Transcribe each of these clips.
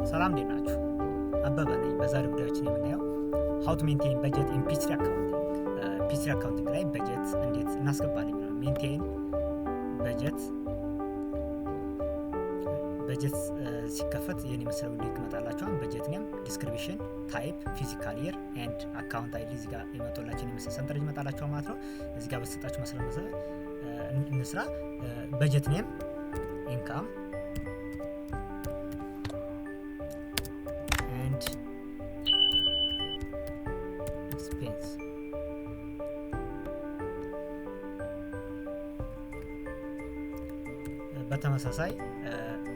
ሰላም እንዴት ናችሁ? አበበ ነኝ። በዛሬው ቪዲዮአችን የምናየው how to maintain budget in P3 accounting። P3 accounting ላይ በጀት እንዴት እናስገባለን ነው። ሜንቴን በጀት ሲከፈት የኔ መሰለው ሊንክ ይመጣላችኋል። በጀት ኔም፣ ዲስክሪፕሽን፣ ታይፕ፣ ፊዚካል ይር ኤንድ አካውንት አይዲ እዚህ ጋር ይመጣላችሁ የመሰለ ሰንጠረዥ ይመጣላችኋል ማለት ነው። እዚህ ጋር በተሰጣችሁ መሰረት እንስራ። በጀት ኔም ኢንካም and expense በተመሳሳይ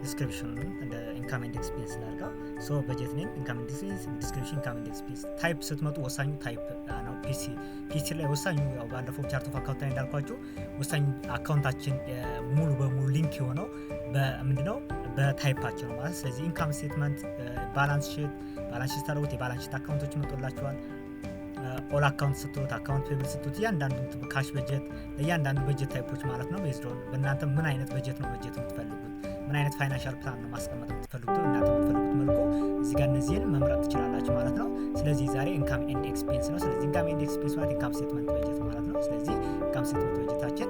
ዲስክሪፕሽኑን እንደ ኢንካም ኤንድ ኤክስፔንስ ላድርገው። ሶ በጀት ኔም ኢንካም ኤንድ ኤክስፔንስ፣ ዲስክሪፕሽን ኢንካም ኤንድ ኤክስፔንስ። ታይፕ ስትመጡ ወሳኙ ታይፕ ነው። ፒሲ ላይ ወሳኙ ያው ባለፈው ቻርት ኦፍ አካውንት ላይ እንዳልኳችሁ ወሳኙ አካውንታችን ሙሉ በሙሉ ሊንክ የሆነው በምንድነው በታይፓችን ነው ማለት። ስለዚህ ኢንካም ስቴትመንት፣ ባላንስ ሺት ታደርጉት የባላንስ ሺት አካውንቶች ይመጡላችኋል። ኦል አካውንት ስትሉት፣ አካውንት ፔብል ስትሉት እያንዳንዱ ካሽ በጀት ለእያንዳንዱ በጀት ታይፖች ማለት ነው። ቤዝድ ኦን በእናንተ ምን አይነት በጀት ነው የምትፈልጉት፣ ምን አይነት ፋይናንሻል ፕላን ነው ማስቀመጥ የምትፈልጉት እናንተ የምትፈልጉት መልኩ እዚህ ጋር እነዚህን መምረጥ ትችላላችሁ ማለት ነው። ስለዚህ ዛሬ ኢንካም ኤንድ ኤክስፔንስ ነው። ስለዚህ ኢንካም ኤንድ ኤክስፔንስ ማለት ኢንካም ስቴትመንት በጀት ማለት ነው። ስለዚህ ኢንካም ስቴትመንት በጀታችን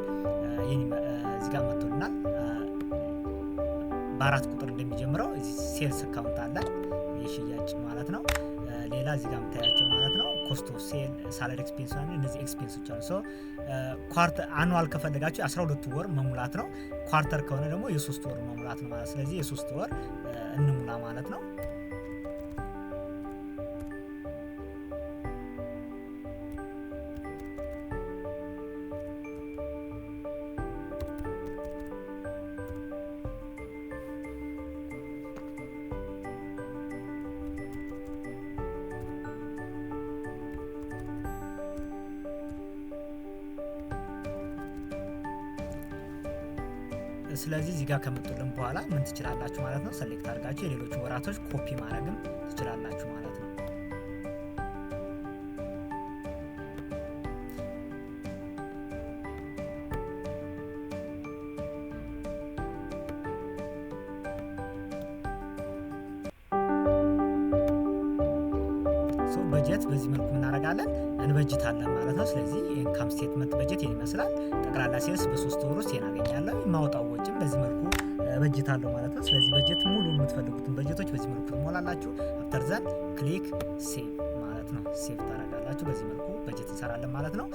እዚህ ጋር መጥቶልናል። በአራት ቁጥር እንደሚጀምረው እዚህ ሴልስ አካውንት አለ የሽያጭ ማለት ነው። ሌላ እዚህ ጋር የምታያቸው ማለት ነው ኮስት ኦፍ ሴል፣ ሳላሪ ኤክስፔንስ ማለት እነዚህ ኤክስፔንሶች አሉ። ሶ ኳርተር አኑዋል ከፈለጋችሁ 12 ወር መሙላት ነው። ኳርተር ከሆነ ደግሞ የ3 ወር መሙላት ነው ማለት። ስለዚህ የ3 ወር እንሙላ ማለት ነው። ስለዚህ እዚህ ጋር ከመጡልን በኋላ ምን ትችላላችሁ ማለት ነው፣ ሰሌክት አድርጋችሁ የሌሎች ወራቶች ኮፒ ማድረግም ትችላላችሁ ማለት ነው። በጀት በዚህ መልኩ እናደርጋለን እንበጅታለን ማለት ነው። ስለዚህ ኢንካም ስቴትመንት በጀት ይመስላል። ጠቅላላ ሴልስ በ3 ወር ውስጥ እናገኛለን። የማወጣው ወጪም በዚህ መልኩ በጀታለሁ ማለት ነው። ስለዚህ በጀት ሙሉ የምትፈልጉትን በጀቶች በዚህ መልኩ ትሞላላችሁ። አፍተር ዛት ክሊክ ሴቭ ማለት ነው። ሴቭ ታደርጋላችሁ። በዚህ መልኩ በጀት እንሰራለን ማለት ነው።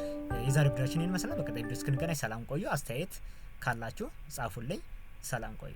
የዛሬው ቪዲዮአችን ይመስላል። በቀጣይ ቪዲዮ እስክንገናኝ ሰላም ቆዩ። አስተያየት ካላችሁ ጻፉልኝ። ሰላም ቆዩ።